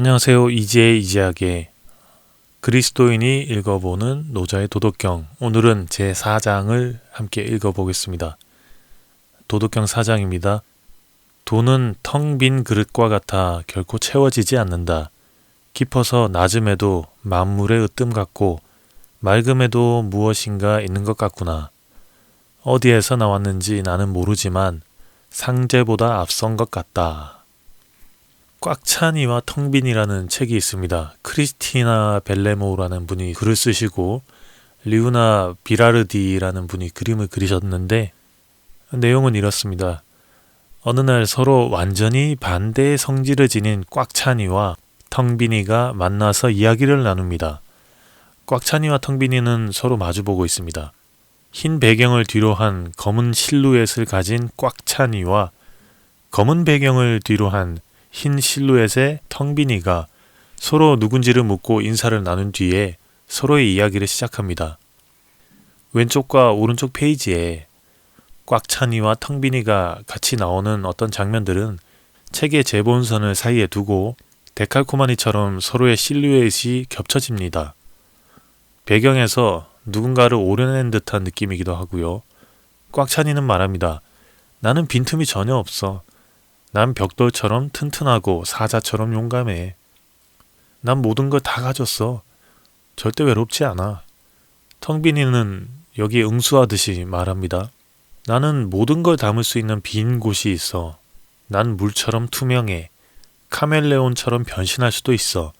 안녕하세요. 이지학의 그리스도인이 읽어보는 노자의 도덕경. 오늘은 제4장을 함께 읽어보겠습니다. 도덕경 4장입니다. 돈은 텅 빈 그릇과 같아 결코 채워지지 않는다. 깊어서 낮음에도 만물의 으뜸 같고 맑음에도 무엇인가 있는 것 같구나. 어디에서 나왔는지 나는 모르지만 상제보다 앞선 것 같다. 꽉 찬 이와 텅 빈이라는 책이 있습니다. 크리스티나 벨레모라는 분이 글을 쓰시고 리우나 비라르디라는 분이 그림을 그리셨는데 내용은 이렇습니다. 어느 날 서로 완전히 반대의 성질을 지닌 꽉 찬 이와 텅 빈이가 만나서 이야기를 나눕니다. 꽉 찬 이와 텅 빈이는 서로 마주보고 있습니다. 흰 배경을 뒤로 한 검은 실루엣을 가진 꽉 찬 이와 검은 배경을 뒤로 한 흰 실루엣의 텅 빈이가 서로 누군지를 묻고 인사를 나눈 뒤에 서로의 이야기를 시작합니다. 왼쪽과 오른쪽 페이지에 꽉 찬 이와 텅 빈이가 같이 나오는 어떤 장면들은 책의 제본선을 사이에 두고 데칼코마니처럼 서로의 실루엣이 겹쳐집니다. 배경에서 누군가를 오려낸 듯한 느낌이기도 하고요. 꽉 찬이는 말합니다. 나는 빈틈이 전혀 없어. 난 벽돌처럼 튼튼하고 사자처럼 용감해. 난 모든 걸 다 가졌어. 절대 외롭지 않아. 텅 빈이는 여기에 응수하듯이 말합니다. 나는 모든 걸 담을 수 있는 빈 곳이 있어. 난 물처럼 투명해. 카멜레온처럼 변신할 수도 있어.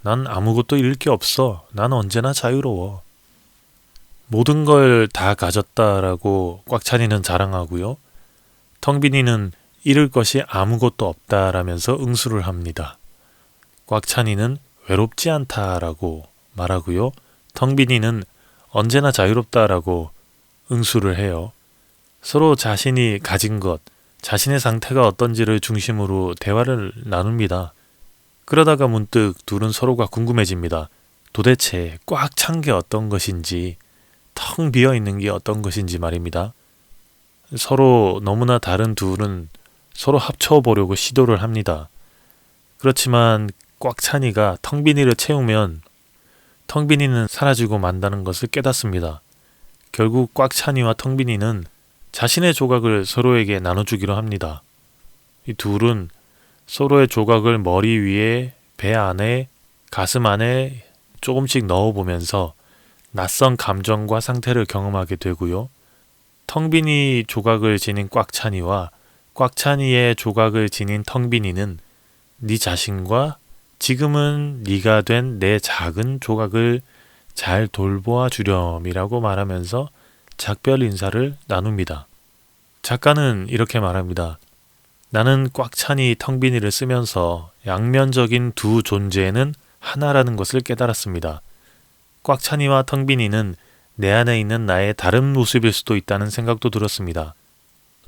난 아무것도 잃을 게 없어. 난 언제나 자유로워. 모든 걸 다 가졌다라고 꽉 찬이는 자랑하고요. 텅 빈이는 잃을 것이 아무것도 없다라면서 응수를 합니다. 꽉 찬이는 외롭지 않다라고 말하고요. 텅 빈이는 언제나 자유롭다라고 응수를 해요. 서로 자신이 가진 것, 자신의 상태가 어떤지를 중심으로 대화를 나눕니다. 그러다가 문득 둘은 서로가 궁금해집니다. 도대체 꽉 찬 게 어떤 것인지, 텅 비어 있는 게 어떤 것인지 말입니다. 서로 너무나 다른 둘은 서로 합쳐보려고 시도를 합니다. 그렇지만 꽉 찬이가 텅 빈이를 채우면 텅 빈이는 사라지고 만다는 것을 깨닫습니다. 결국 꽉 찬이와 텅 빈이는 자신의 조각을 서로에게 나눠주기로 합니다. 이 둘은 서로의 조각을 머리 위에, 배 안에, 가슴 안에 조금씩 넣어보면서 낯선 감정과 상태를 경험하게 되고요. 텅 빈이 조각을 지닌 꽉 찬이와 꽉 찬이의 조각을 지닌 텅 빈이는 네 자신과 지금은 네가 된 내 작은 조각을 잘 돌보아 주렴이라고 말하면서 작별 인사를 나눕니다. 작가는 이렇게 말합니다. 나는 꽉 찬이 텅 빈이를 쓰면서 양면적인 두 존재는 하나라는 것을 깨달았습니다. 꽉 찬이와 텅 빈이는 내 안에 있는 나의 다른 모습일 수도 있다는 생각도 들었습니다.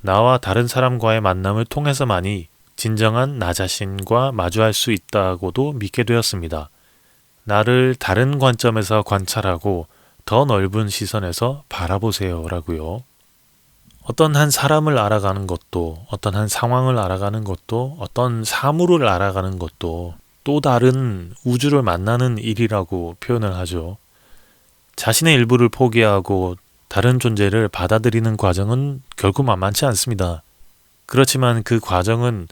나와 다른 사람과의 만남을 통해서만이 진정한 나 자신과 마주할 수 있다고도 믿게 되었습니다. 나를 다른 관점에서 관찰하고 더 넓은 시선에서 바라보세요 라고요. 어떤 한 사람을 알아가는 것도, 어떤 한 상황을 알아가는 것도, 어떤 사물을 알아가는 것도 또 다른 우주를 만나는 일이라고 표현을 하죠. 자신의 일부를 포기하고 다른 존재를 받아들이는 과정은 결코 만만치 않습니다. 그렇지만 그 과정은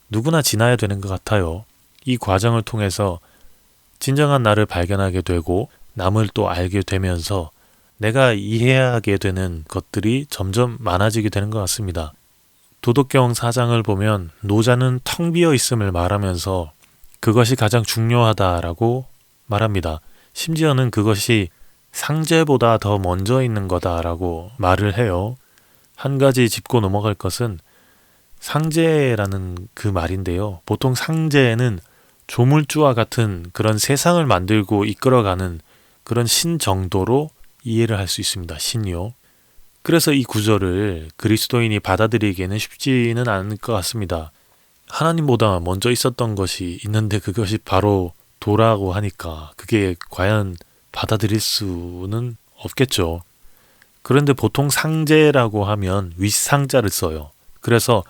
누구나 지나야 되는 것 같아요. 이 과정을 통해서 진정한 나를 발견하게 되고 남을 또 알게 되면서 내가 이해하게 되는 것들이 점점 많아지게 되는 것 같습니다. 도덕경 4장을 보면 노자는 텅 비어 있음을 말하면서 그것이 가장 중요하다라고 말합니다. 심지어는 그것이 상제보다 더 먼저 있는 거다라고 말을 해요. 한 가지 짚고 넘어갈 것은 상제라는 그 말인데요. 보통 상제는 조물주와 같은 그런 세상을 만들고 이끌어가는 그런 신 정도로 이해를 할 수 있습니다. 신이요. 그래서 이 구절을 그리스도인이 받아들이기에는 쉽지는 않을 것 같습니다. 하나님보다 먼저 있었던 것이 있는데 그것이 바로 도라고 하니까 그게 과연 받아들일 수는 없겠죠. 그런데 보통 상제라고 하면 윗상자를 써요. 그래서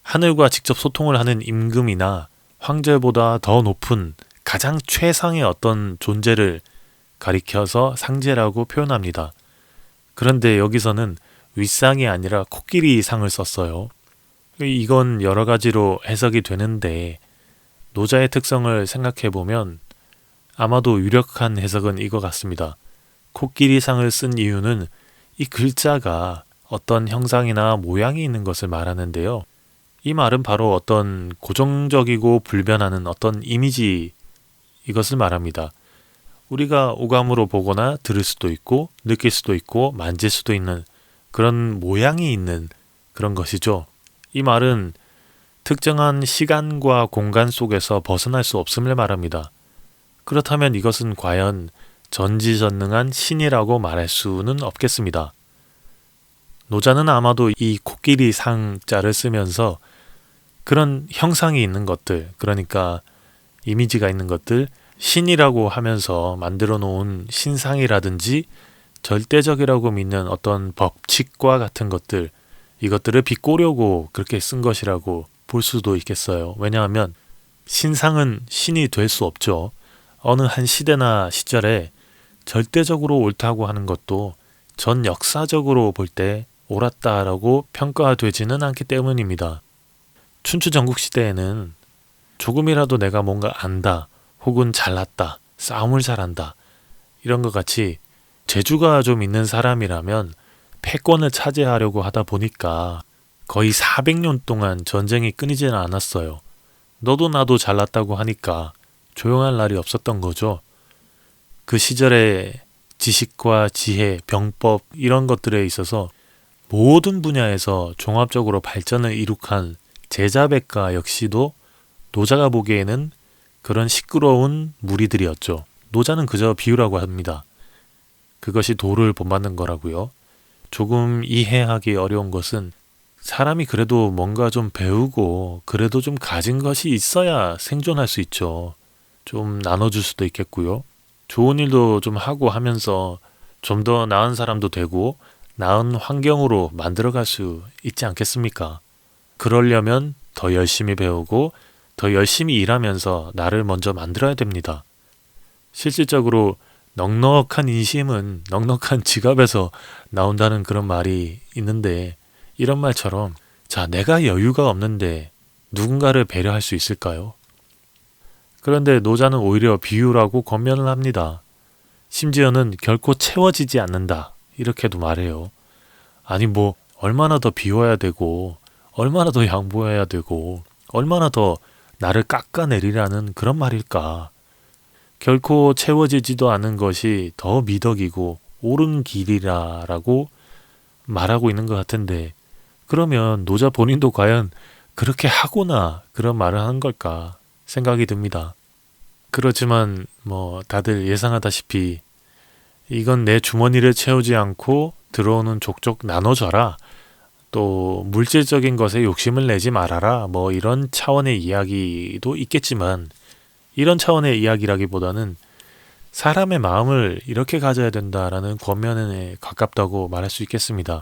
하늘과 직접 소통을 하는 임금이나 황제보다 더 높은 가장 최상의 어떤 존재를 가리켜서 상제라고 표현합니다. 그런데 여기서는 윗상이 아니라 코끼리 상을 썼어요. 이건 여러 가지로 해석이 되는데 노자의 특성을 생각해 보면 아마도 유력한 해석은 이거 같습니다. 코끼리 상을 쓴 이유는 이 글자가 어떤 형상이나 모양이 있는 것을 말하는데요. 이 말은 바로 어떤 고정적이고 불변하는 어떤 이미지 이것을 말합니다. 우리가 오감으로 보거나 들을 수도 있고 느낄 수도 있고 만질 수도 있는 그런 모양이 있는 그런 것이죠. 이 말은 특정한 시간과 공간 속에서 벗어날 수 없음을 말합니다. 그렇다면 이것은 과연 전지전능한 신이라고 말할 수는 없겠습니다. 노자는 아마도 이 코끼리 상자를 쓰면서 그런 형상이 있는 것들, 그러니까 이미지가 있는 것들, 신이라고 하면서 만들어 놓은 신상이라든지 절대적이라고 믿는 어떤 법칙과 같은 것들, 이것들을 비꼬려고 그렇게 쓴 것이라고 볼 수도 있겠어요. 왜냐하면 신상은 신이 될 수 없죠. 어느 한 시대나 시절에 절대적으로 옳다고 하는 것도 전 역사적으로 볼 때 옳았다라고 평가되지는 않기 때문입니다. 춘추 전국시대에는 조금이라도 내가 뭔가 안다, 혹은 잘났다, 싸움을 잘한다, 이런 것 같이 재주가 좀 있는 사람이라면 패권을 차지하려고 하다 보니까 거의 400년 동안 전쟁이 끊이지는 않았어요. 너도 나도 잘났다고 하니까 조용할 날이 없었던 거죠. 그 시절의 지식과 지혜, 병법 이런 것들에 있어서 모든 분야에서 종합적으로 발전을 이룩한 제자백가 역시도 노자가 보기에는 그런 시끄러운 무리들이었죠. 노자는 그저 비유라고 합니다. 그것이 도를 본받는 거라고요. 조금 이해하기 어려운 것은 사람이 그래도 뭔가 좀 배우고 그래도 좀 가진 것이 있어야 생존할 수 있죠. 좀 나눠줄 수도 있겠고요. 좋은 일도 좀 하고 하면서 좀 더 나은 사람도 되고 나은 환경으로 만들어갈 수 있지 않겠습니까? 그러려면 더 열심히 배우고 더 열심히 일하면서 나를 먼저 만들어야 됩니다. 실질적으로 넉넉한 인심은 넉넉한 지갑에서 나온다는 그런 말이 있는데 이런 말처럼 자, 내가 여유가 없는데 누군가를 배려할 수 있을까요? 그런데 노자는 오히려 비유라고 권면을 합니다. 심지어는 결코 채워지지 않는다. 이렇게도 말해요. 아니 뭐 얼마나 더 비워야 되고 얼마나 더 양보해야 되고 얼마나 더 나를 깎아내리라는 그런 말일까. 결코 채워지지도 않은 것이 더 미덕이고 옳은 길이라고 말하고 있는 것 같은데 그러면 노자 본인도 과연 그렇게 하고나 그런 말을 하는 걸까 생각이 듭니다. 그렇지만 뭐 다들 예상하다시피 이건 내 주머니를 채우지 않고 들어오는 족족 나눠줘라. 또 물질적인 것에 욕심을 내지 말아라. 뭐 이런 차원의 이야기도 있겠지만 이런 차원의 이야기라기보다는 사람의 마음을 이렇게 가져야 된다라는 권면에 가깝다고 말할 수 있겠습니다.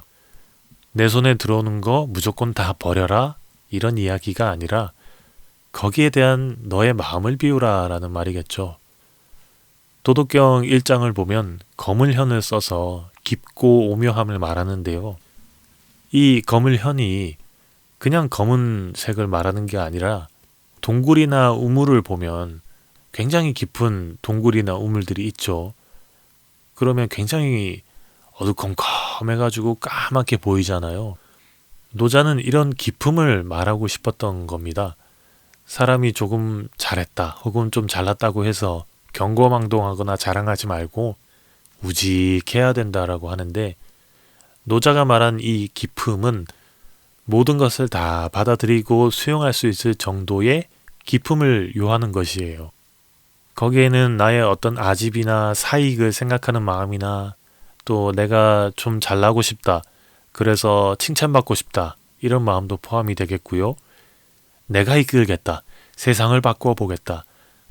내 손에 들어오는 거 무조건 다 버려라. 이런 이야기가 아니라 거기에 대한 너의 마음을 비우라라는 말이겠죠. 도덕경 1장을 보면 거물현을 써서 깊고 오묘함을 말하는데요. 이 거물현이 그냥 검은색을 말하는 게 아니라 동굴이나 우물을 보면 굉장히 깊은 동굴이나 우물들이 있죠. 그러면 굉장히 어두컴컴해가지고 까맣게 보이잖아요. 노자는 이런 깊음을 말하고 싶었던 겁니다. 사람이 조금 잘했다 혹은 좀 잘났다고 해서 경거망동하거나 자랑하지 말고 우직해야 된다라고 하는데 노자가 말한 이 깊음은 모든 것을 다 받아들이고 수용할 수 있을 정도의 깊음을 요하는 것이에요. 거기에는 나의 어떤 아집이나 사익을 생각하는 마음이나 또 내가 좀 잘나고 싶다. 그래서 칭찬받고 싶다. 이런 마음도 포함이 되겠고요. 내가 이끌겠다. 세상을 바꿔보겠다.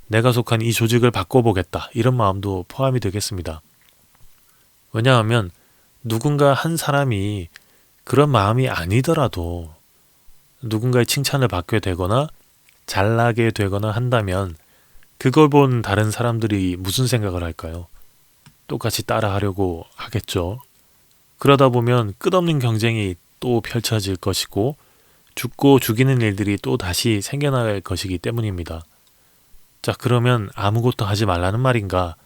내가 속한 이 조직을 바꿔보겠다. 이런 마음도 포함이 되겠습니다. 왜냐하면 누군가 한 사람이 그런 마음이 아니더라도 누군가의 칭찬을 받게 되거나 잘나게 되거나 한다면 그걸 본 다른 사람들이 무슨 생각을 할까요? 똑같이 따라하려고 하겠죠. 그러다 보면 끝없는 경쟁이 또 펼쳐질 것이고 죽고 죽이는 일들이 또 다시 생겨날 것이기 때문입니다. 자, 그러면 아무것도 하지 말라는 말인가?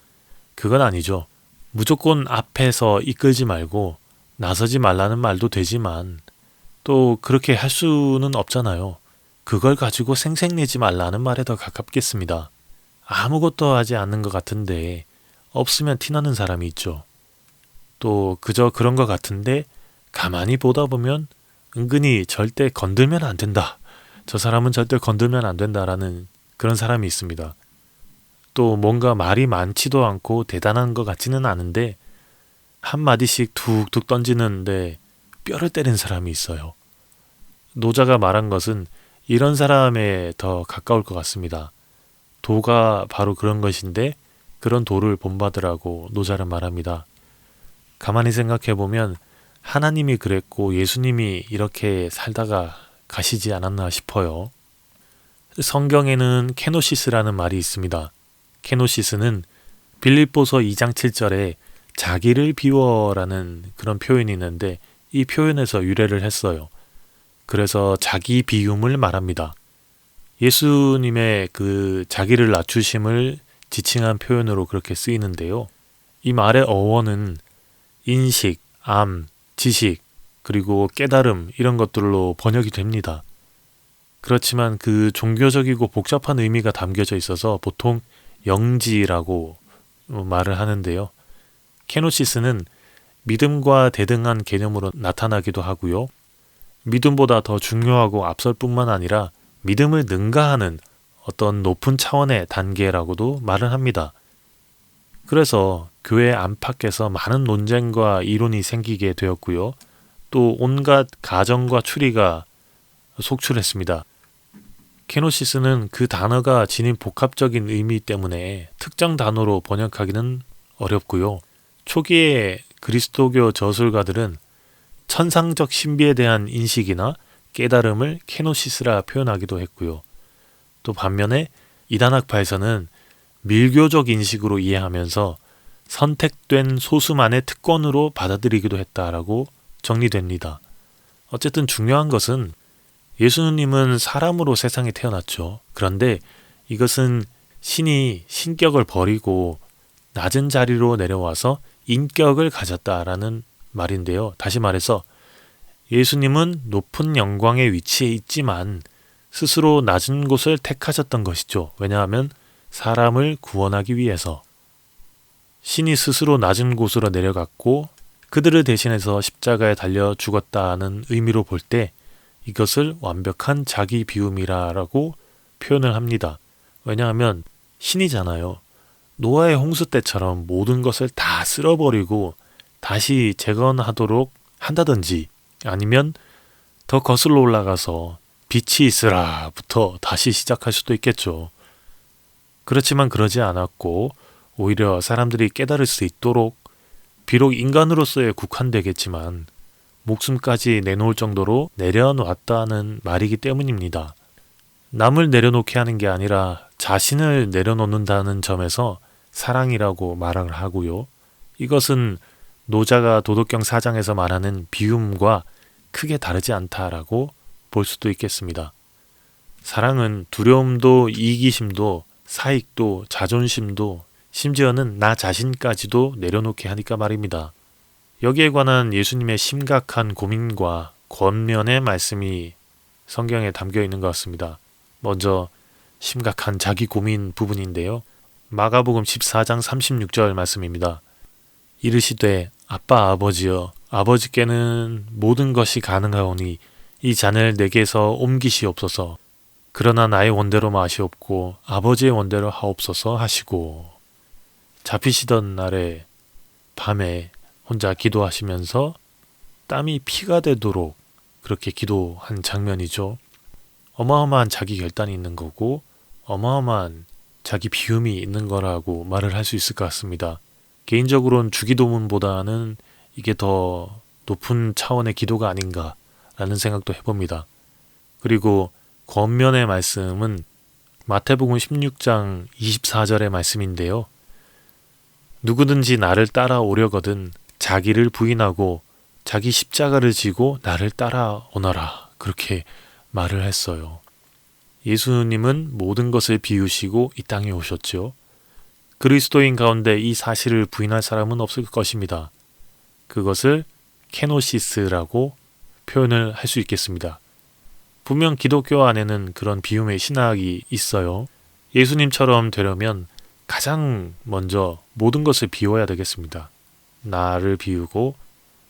그건 아니죠. 무조건 앞에서 이끌지 말고 나서지 말라는 말도 되지만 또 그렇게 할 수는 없잖아요. 그걸 가지고 생색내지 말라는 말에 더 가깝겠습니다. 아무것도 하지 않는 것 같은데 없으면 티나는 사람이 있죠. 또 그저 그런 것 같은데 가만히 보다 보면 은근히 절대 건들면 안 된다. 저 사람은 절대 건들면 안 된다라는 그런 사람이 있습니다. 또 뭔가 말이 많지도 않고 대단한 것 같지는 않은데 한마디씩 툭툭 던지는데 뼈를 때린 사람이 있어요. 노자가 말한 것은 이런 사람에 더 가까울 것 같습니다. 도가 바로 그런 것인데 그런 도를 본받으라고 노자는 말합니다. 가만히 생각해보면 하나님이 그랬고 예수님이 이렇게 살다가 가시지 않았나 싶어요. 성경에는 케노시스라는 말이 있습니다. 케노시스는 빌립보서 2장 7절에 자기를 비워라는 그런 표현이 있는데 이 표현에서 유래를 했어요. 그래서 자기 비움을 말합니다. 예수님의 그 자기를 낮추심을 지칭한 표현으로 그렇게 쓰이는데요. 이 말의 어원은 인식, 암, 지식, 그리고 깨달음 이런 것들로 번역이 됩니다. 그렇지만 그 종교적이고 복잡한 의미가 담겨져 있어서 보통 영지라고 말을 하는데요. 케노시스는 믿음과 대등한 개념으로 나타나기도 하고요. 믿음보다 더 중요하고 앞설 뿐만 아니라 믿음을 능가하는 어떤 높은 차원의 단계라고도 말을 합니다. 그래서 교회 안팎에서 많은 논쟁과 이론이 생기게 되었고요. 또 온갖 가정과 추리가 속출했습니다. 케노시스는 그 단어가 지닌 복합적인 의미 때문에 특정 단어로 번역하기는 어렵고요. 초기에 그리스도교 저술가들은 천상적 신비에 대한 인식이나 깨달음을 케노시스라 표현하기도 했고요. 또 반면에 이단학파에서는 밀교적 인식으로 이해하면서 선택된 소수만의 특권으로 받아들이기도 했다라고 정리됩니다. 어쨌든 중요한 것은 예수님은 사람으로 세상에 태어났죠. 그런데 이것은 신이 신격을 버리고 낮은 자리로 내려와서 인격을 가졌다라는 말인데요. 다시 말해서 예수님은 높은 영광의 위치에 있지만 스스로 낮은 곳을 택하셨던 것이죠. 왜냐하면 사람을 구원하기 위해서 신이 스스로 낮은 곳으로 내려갔고 그들을 대신해서 십자가에 달려 죽었다는 의미로 볼 때 이것을 완벽한 자기 비움이라고 표현을 합니다. 왜냐하면 신이잖아요. 노아의 홍수 때처럼 모든 것을 다 쓸어버리고 다시 재건하도록 한다든지 아니면 더 거슬러 올라가서 빛이 있으라부터 다시 시작할 수도 있겠죠. 그렇지만 그러지 않았고 오히려 사람들이 깨달을 수 있도록 비록 인간으로서의 국한되겠지만 목숨까지 내놓을 정도로 내려놓았다는 말이기 때문입니다. 남을 내려놓게 하는 게 아니라 자신을 내려놓는다는 점에서 사랑이라고 말을 하고요. 이것은 노자가 도덕경 4장에서 말하는 비움과 크게 다르지 않다라고 볼 수도 있겠습니다. 사랑은 두려움도 이기심도 사익도 자존심도 심지어는 나 자신까지도 내려놓게 하니까 말입니다. 여기에 관한 예수님의 심각한 고민과 권면의 말씀이 성경에 담겨 있는 것 같습니다. 먼저 심각한 자기 고민 부분인데요. 마가복음 14장 36절 말씀입니다. 이르시되 아빠 아버지여 아버지께는 모든 것이 가능하오니 이 잔을 내게서 옮기시옵소서. 그러나 나의 원대로 마시옵고 아버지의 원대로 하옵소서 하시고 잡히시던 날에 밤에 혼자 기도하시면서 땀이 피가 되도록 그렇게 기도한 장면이죠. 어마어마한 자기 결단이 있는 거고 어마어마한 자기 비움이 있는 거라고 말을 할 수 있을 것 같습니다. 개인적으로는 주기도문보다는 이게 더 높은 차원의 기도가 아닌가라는 생각도 해봅니다. 그리고 권면의 말씀은 마태복음 16장 24절의 말씀인데요. 누구든지 나를 따라오려거든 자기를 부인하고 자기 십자가를 지고 나를 따라오너라. 그렇게 말을 했어요. 예수님은 모든 것을 비우시고 이 땅에 오셨죠. 그리스도인 가운데 이 사실을 부인할 사람은 없을 것입니다. 그것을 케노시스라고 표현을 할 수 있겠습니다. 분명 기독교 안에는 그런 비움의 신학이 있어요. 예수님처럼 되려면 가장 먼저 모든 것을 비워야 되겠습니다. 나를 비우고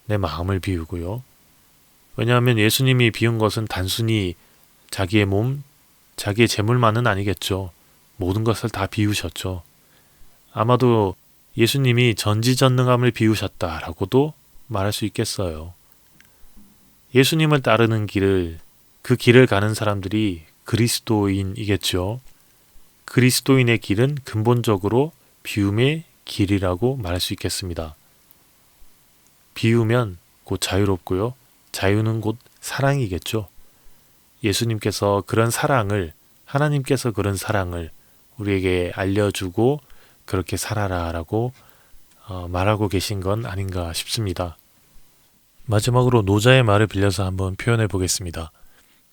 내 마음을 비우고요. 왜냐하면 예수님이 비운 것은 단순히 자기의 몸, 자기의 재물만은 아니겠죠. 모든 것을 다 비우셨죠. 아마도 예수님이 전지전능함을 비우셨다라고도 말할 수 있겠어요. 예수님을 따르는 그 길을 가는 사람들이 그리스도인이겠죠. 그리스도인의 길은 근본적으로 비움의 길이라고 말할 수 있겠습니다. 비우면 곧 자유롭고요. 자유는 곧 사랑이겠죠. 예수님께서 그런 사랑을, 하나님께서 그런 사랑을 우리에게 알려주고 그렇게 살아라라고 말하고 계신 건 아닌가 싶습니다. 마지막으로 노자의 말을 빌려서 한번 표현해 보겠습니다.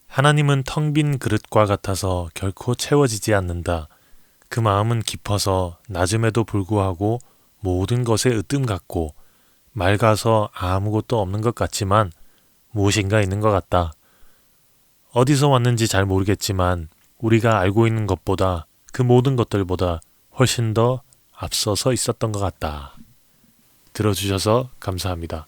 하나님은 텅 빈 그릇과 같아서 결코 채워지지 않는다. 그 마음은 깊어서 낮음에도 불구하고 모든 것에 으뜸 같고 맑아서 아무것도 없는 것 같지만 무엇인가 있는 것 같다. 어디서 왔는지 잘 모르겠지만 우리가 알고 있는 것보다 그 모든 것들보다 훨씬 더 앞서서 있었던 것 같다. 들어주셔서 감사합니다.